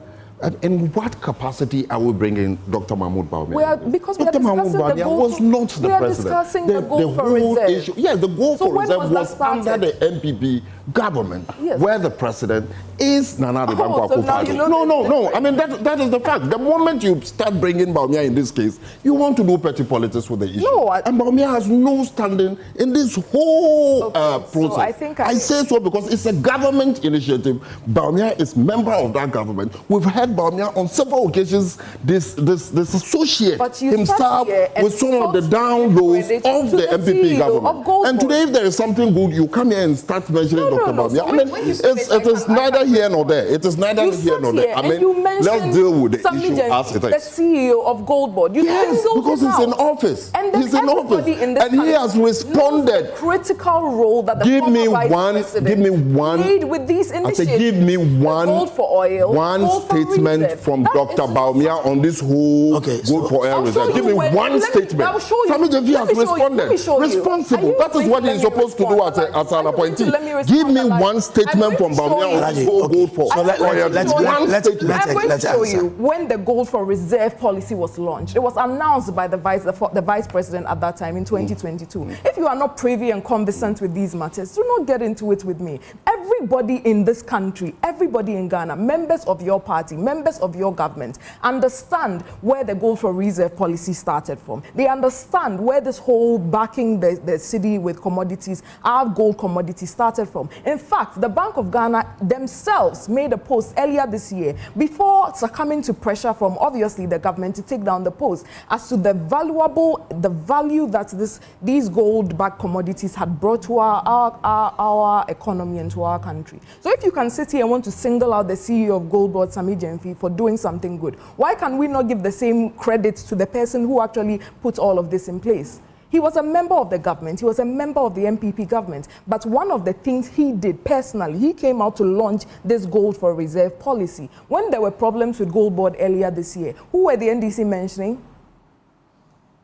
In what capacity are we bringing Dr. Mahmoud Bawumia? Because Dr. Mahmoud Bawumia was not the president. We are discussing the Gold for Reserve. Issue, the Gold for Reserve was under the MPP government, where the president is Nana Dankwa Akufo-Addo. No. I mean, that is the fact. The moment you start bringing Bawumia in this case, you want to do petty politics with the issue. And Bawumia has no standing in this whole process. So I say so because it's a government initiative. Bawumia is member of that government. We've had Bawumia on several occasions disassociate himself with some of the down lows of the MPP government. And today, if there is something good, you come here and start mentioning Dr. Bawumia. I mean, it is neither here nor there. It is neither here nor there. I mean, let's deal with the issue as it is. The CEO of Gold Board. Yes, because he's in office. He's in office. And he has responded. Critical role that the give me one played with these initiatives. I say, give me Gold for Oil, one statement from Dr. Bawumia on this whole Gold for Oil reserve. Give me one statement. Sami Javi has responded. Responsible. That is what he's supposed to do as an appointee. Give me one statement from Bawumia on this whole Gold for Oil. I'm going to show you when the Gold for Reserve policy was launched. It was announced by the vice president at that time in 2022. If you are not privy and conversant with these matters, do not get into it with me. Everybody in this country, everybody in Ghana, members of your party, members of your government, understand where the Gold for Reserve policy started from. They understand where this whole backing the city with commodities, our gold commodities started from. In fact, the Bank of Ghana themselves made a post earlier this year before succumbing to pressure from obviously the government to take down the post as to the value that these gold-backed commodities had brought to our economy and to our country. So if you can sit here and want to single out the CEO of Gold Board, Sami Javi, for doing something good, why can we not give the same credit to the person who actually put all of this in place? He was a member of the government. He was a member of the MPP government. But one of the things he did personally, he came out to launch this Gold for Reserve policy. When there were problems with Gold Board earlier this year, who were the NDC mentioning?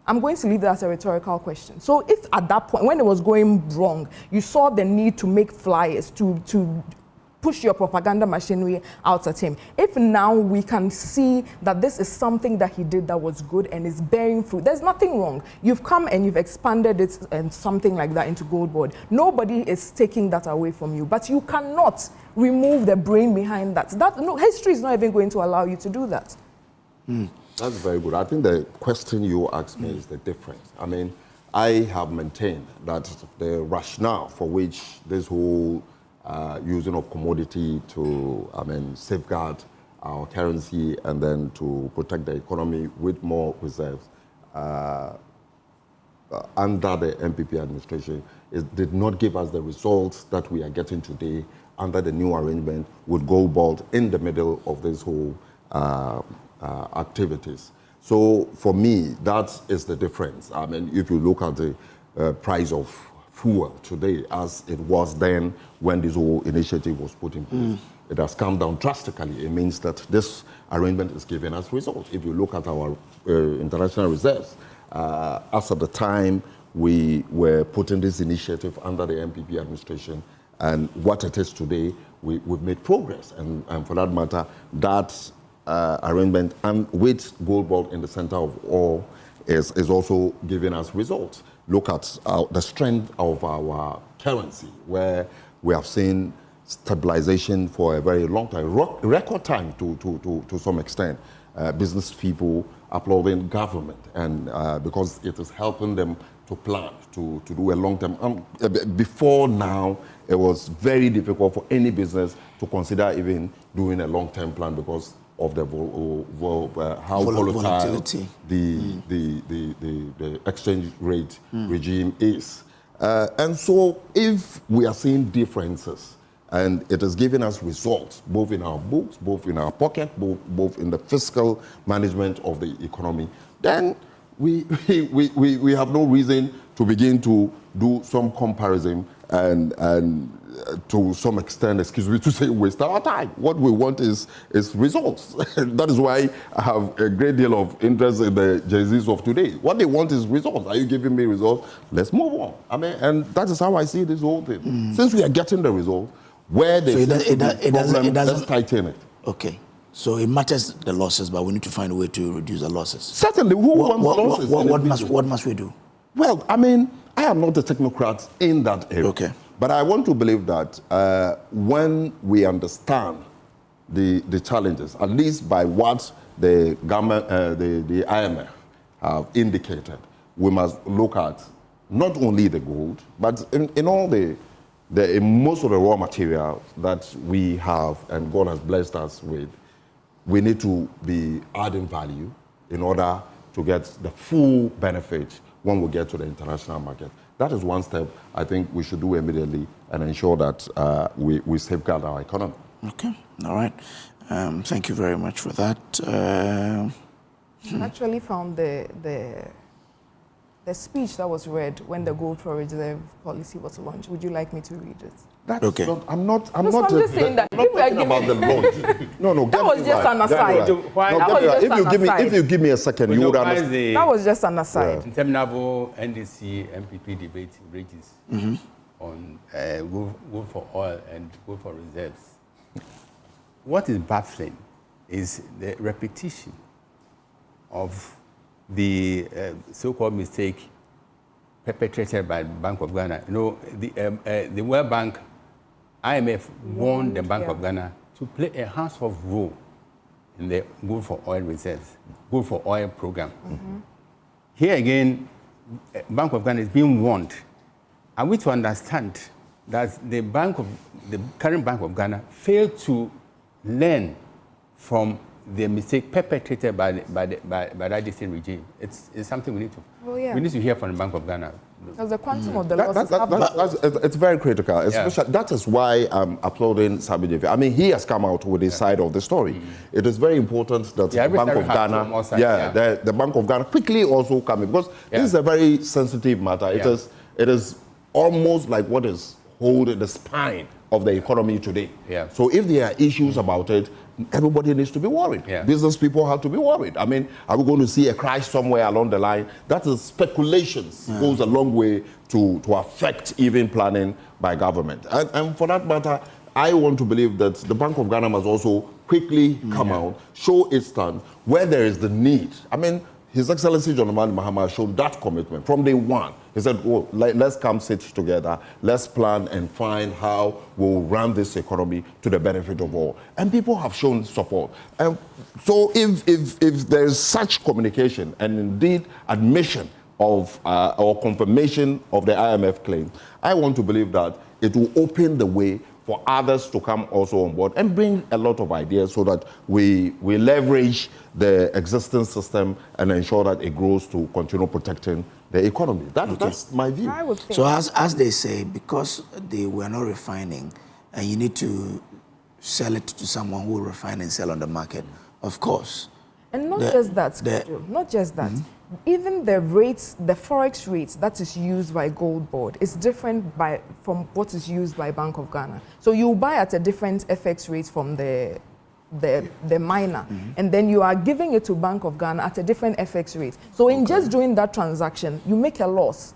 I'm going to leave that as a rhetorical question. So if at that point, when it was going wrong, you saw the need to make flyers, to push your propaganda machinery out at him. If now we can see that this is something that he did that was good and is bearing fruit, there's nothing wrong. You've come and you've expanded it and something like that into Gold Board. Nobody is taking that away from you, but you cannot remove the brain behind that. History is not even going to allow you to do that. That's very good. I think the question you asked me is the difference. I mean, I have maintained that the rationale for which this whole using of commodity to, safeguard our currency and then to protect the economy with more reserves under the MPP administration, it did not give us the results that we are getting today under the new arrangement with Gold Board in the middle of this whole activities. So for me, that is the difference. I mean, if you look at the price of fuel today as it was then when this whole initiative was put in place, it has come down drastically. It means that this arrangement is giving us results. If you look at our international reserves, as at the time we were putting this initiative under the MPP administration and what it is today, we've made progress. And for that matter, that arrangement and with Gold Board in the center of all is also giving us results. Look at the strength of our currency, where we have seen stabilization for a very long time, record time to some extent. Business people applauding government, and because it is helping them to plan, to do a long-term. Before now, it was very difficult for any business to consider even doing a long-term plan because of the how volatile the exchange rate regime is. And so if we are seeing differences, and it has given us results, both in our books, both in our pocket, both in the fiscal management of the economy, then we have no reason to begin to do some comparison and to some extent, excuse me, to say waste our time. What we want is results. That is why I have a great deal of interest in the Gen Zs of today. What they want is results. Are you giving me results? Let's move on. I mean, and that is how I see this whole thing. Since we are getting the results, where there's let's tighten it. Okay. So it matters the losses, but we need to find a way to reduce the losses. Certainly. Who wants losses? What must we do? Well, I mean, I am not a technocrat in that area. Okay. But I want to believe that when we understand the challenges, at least by what the government, the IMF have indicated, we must look at not only the gold, but in all in most of the raw materials that we have and God has blessed us with, we need to be adding value in order to get the full benefit when we get to the international market. That is one step I think we should do immediately and ensure that we safeguard our economy. Okay, all right. Thank you very much for that. I actually found the speech that was read when the gold for reserve policy was launched. Would you like me to read it? That's okay. I'm not just saying that. I'm not talking about the launch. No. That was just an aside. If you give me a second, you would understand. That was just an aside. Yeah. Interminable NDC MPP debate rages on gold for oil and gold for reserves. What is baffling is the repetition of the so-called mistake perpetrated by the Bank of Ghana. You know, the World Bank, IMF warned the Bank of Ghana to play a hands-off role in the gold for oil reserves, gold for oil program. Here again, Bank of Ghana is being warned. Are we to understand that the current Bank of Ghana failed to learn from the mistake perpetrated by that distant regime? It's something we need to we need to hear from the Bank of Ghana. Because the quantum of the losses it's very critical. Especially, that is why I'm applauding Sabi Jefe. I mean, he has come out with his side of the story. It is very important that the Bank of Ghana, the Bank of Ghana quickly also come in, because this is a very sensitive matter. It is almost like what is holding the spine of the economy today. So if there are issues about it, everybody needs to be worried. Business people have to be worried. I mean, are we going to see a crash somewhere along the line? That is speculations. Goes a long way to affect even planning by government. And for that matter, I want to believe that the Bank of Ghana must also quickly come out, show its stand where there is the need. I mean, His Excellency John Mahama Mahama showed that commitment from day one. He said, oh, let's come sit together, let's plan and find how we'll run this economy to the benefit of all. And people have shown support. And so if there is such communication and indeed admission of or confirmation of the IMF claim, I want to believe that it will open the way for others to come also on board and bring a lot of ideas so that we leverage the existing system and ensure that it grows to continue protecting the economy. That's my view. So as they say, because they were not refining and you need to sell it to someone who will refine and sell on the market, of course. And not just that, not just that. Even the rates, the forex rates that is used by Gold Board is different from what is used by Bank of Ghana. So you buy at a different FX rate from the miner, and then you are giving it to Bank of Ghana at a different FX rate. So in just doing that transaction, you make a loss.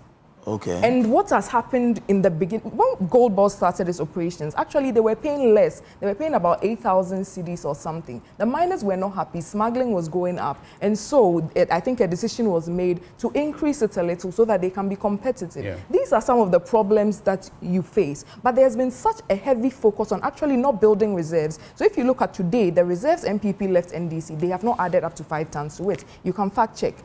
Okay. And what has happened in the beginning, when Gold Board started its operations, actually they were paying less. They were paying about 8,000 cedis or something. The miners were not happy. Smuggling was going up. And so I think a decision was made to increase it a little so that they can be competitive. Yeah. These are some of the problems that you face. But there's been such a heavy focus on actually not building reserves. So if you look at today, the reserves MPP left NDC, they have not added up to 5 tons to it. You can fact check.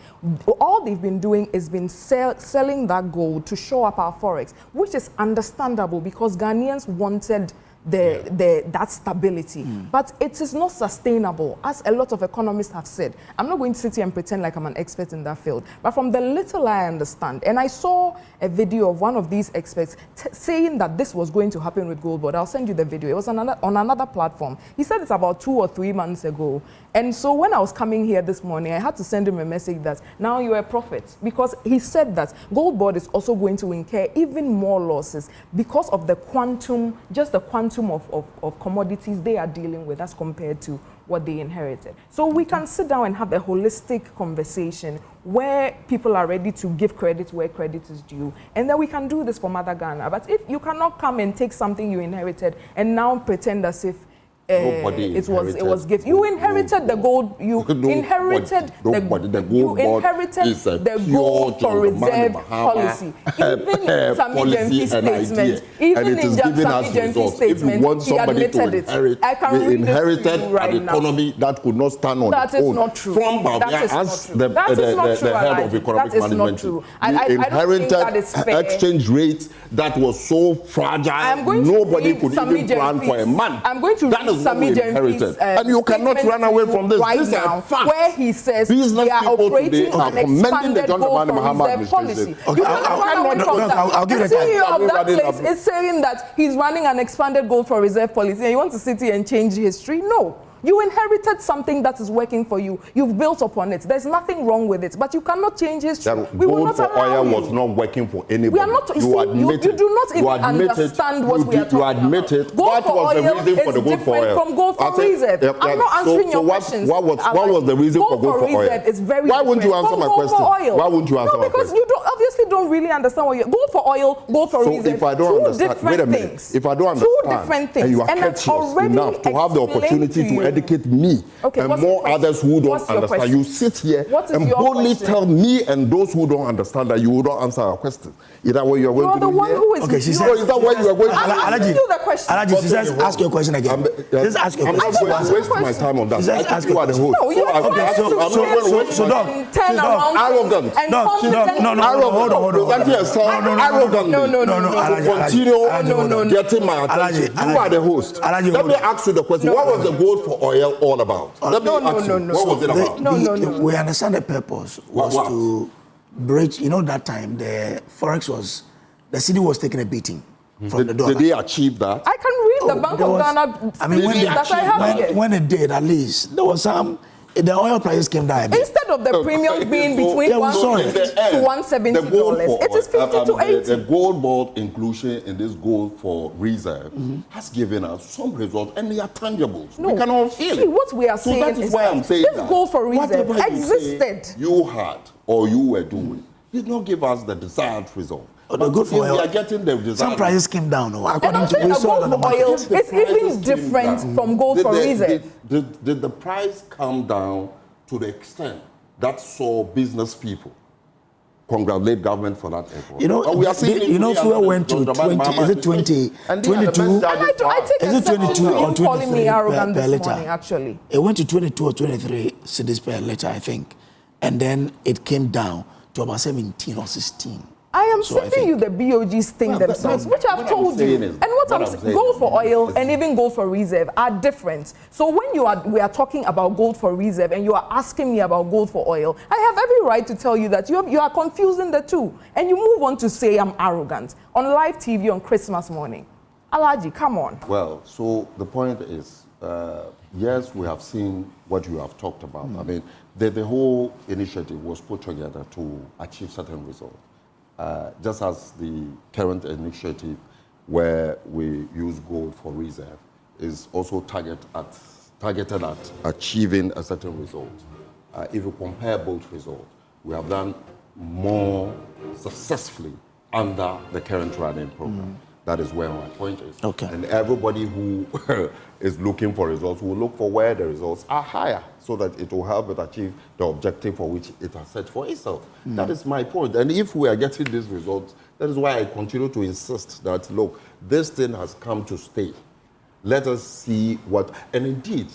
All they've been doing is been selling that gold to show up our forex, which is understandable because Ghanaians wanted that stability. But it is not sustainable, as a lot of economists have said. I'm not going to sit here and pretend like I'm an expert in that field, but from the little I understand, and I saw a video of one of these experts saying that this was going to happen with Gold Board. I'll send you the video. It was on another platform. He said it's about 2 or 3 months ago. And so when I was coming here this morning, I had to send him a message that now you're a prophet, because he said that Gold Board is also going to incur even more losses because of the quantum, just the quantum of commodities they are dealing with as compared to what they inherited. So we can sit down and have a holistic conversation where people are ready to give credit where credit is due, and then we can do this for Mother Ghana. But if you cannot come and take something you inherited and now pretend as if it was gift. You inherited the gold. You inherited the gold for reserve policy. Even Sami Jemfi's statement. Even in Sami Jemfi's statement, he admitted it. I can read this to you right now. Economy that could not stand on its own. That is not true. From Bawumia as the head of economic management, we inherited exchange rate that was so fragile. Nobody could even plan for a month. I'm going to Sami Jemfi's and you cannot run away from this. Right These now, are facts. where he says business they are people operating today are on an commending the expanded John gold Dramani for Mahama reserve policy. administration. You cannot run away from that. I'll give The it a CEO of that time. place is saying that he's running an expanded gold for reserve policy, and you want to sit here and change history? No. You inherited something that is working for you. You've built upon it. There's nothing wrong with it, but you cannot change history. We will gold not for allow oil you. was not working for anybody. We are not. You do not even understand what we are talking about. You admit it. Gold What for was the oil reason for the is gold for different oil? from gold for reserve. I'm not answering your questions. What was the reason for gold for oil? Reserve is very Why wouldn't you answer my question? Why wouldn't you answer my question? No, because you obviously don't really understand what you're. Gold for oil, gold for reserve. So if I don't understand, wait a minute. Things. If I don't understand, two different things, and you are and courteous enough to have the opportunity to educate me and more others who don't understand, you sit here and boldly tell me and those who don't understand that you will not answer our questions. Is that what you are going to do? You're the one who is. Okay, she said. Is that what you are going to do? I'm asking you the question. Alaji, she says, ask your question again. Just ask your I'm question. not going to waste my time on that. I think you are the host. No, you are so turn around arrogant. and No, hold on. Arrogant. No. Continue getting my attention. You are the host. Let me ask you the question. What was the gold for oil all about? Let me ask you. What was it about? No. We understand the purpose was to bridge. You know, that time the forex the city was taking a beating from the dollar. Did they achieve that? I can read the Bank of Ghana. I mean, when it did, at least there was some. The oil prices came down a bit. Instead of the premium being between $160 to $170, it is 50 to 80. The gold board inclusion in this gold for reserve has given us some results, and they are tangible. No, we can all feel it. What we are saying that is why I'm saying this that gold for reserve whatever existed. You had or you were doing did not give us the desired result. The good for oil, we are getting the desired. Some prices came down, according to the gold for oil. It's even different from gold for reserve. Did the price come down to the extent that saw business people congratulate government for that effort? You know, fuel went to 20. Is it 20? 22? I take is it 22 or 23 calling me arrogant per this liter? morning, actually. It went to 22 or 23 cedis per liter, I think, and then it came down to about 17 or 16. I am sending you the BOG's thing themselves, which I've told you. And what I'm saying, gold for oil and even gold for reserve are different. So when we are talking about gold for reserve and you are asking me about gold for oil, I have every right to tell you that you are confusing the two. And you move on to say I'm arrogant on live TV on Christmas morning. Alaji, come on. Well, so the point is, yes, we have seen what you have talked about. I mean, the whole initiative was put together to achieve certain results. Just as the current initiative where we use gold for reserve is also targeted at achieving a certain result. If you compare both results, we have done more successfully under the current running program. That is where my point is. Okay. And everybody who is looking for results will look for where the results are higher so that it will help it achieve the objective for which it has set for itself. That is my point. And if we are getting these results, that is why I continue to insist that, look, this thing has come to stay. Let us see what, and indeed,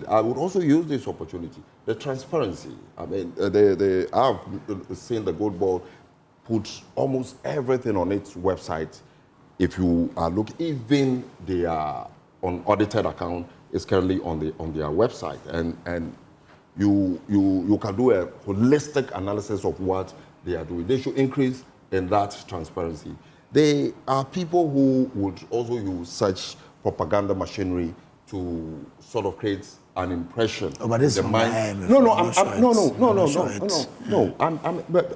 I would also use this opportunity, the transparency. I mean, I've seen the Gold Board put almost everything on its website. If you look, even their unaudited account is currently on their website, and you can do a holistic analysis of what they are doing. They should increase in that transparency. They are people who would also use such propaganda machinery to sort of create an impression. Oh, but this is but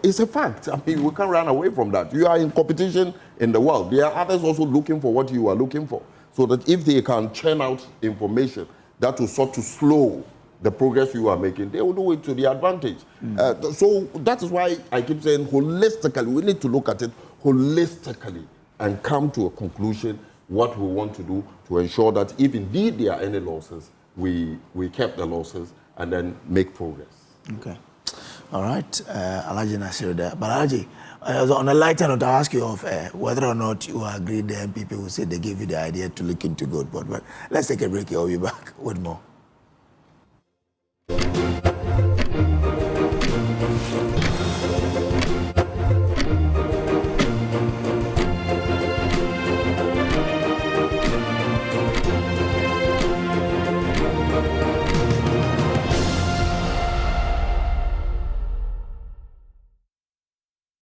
it's a fact. I mean, we can't run away from that. You are in competition in the world. There are others also looking for what you are looking for. So that if they can churn out information that will sort to slow the progress you are making, they will do it to their advantage. So that is why I keep saying holistically, we need to look at it holistically and come to a conclusion what we want to do to ensure that if indeed there are any losses, we kept the losses and then make progress. Okay. All right. Alhaji Nasir there. But Alhaji, on a lighter note, I'll ask you of whether or not you agree the MPP will say they gave you the idea to look into Gold Board. But let's take a break here. We'll be back with more.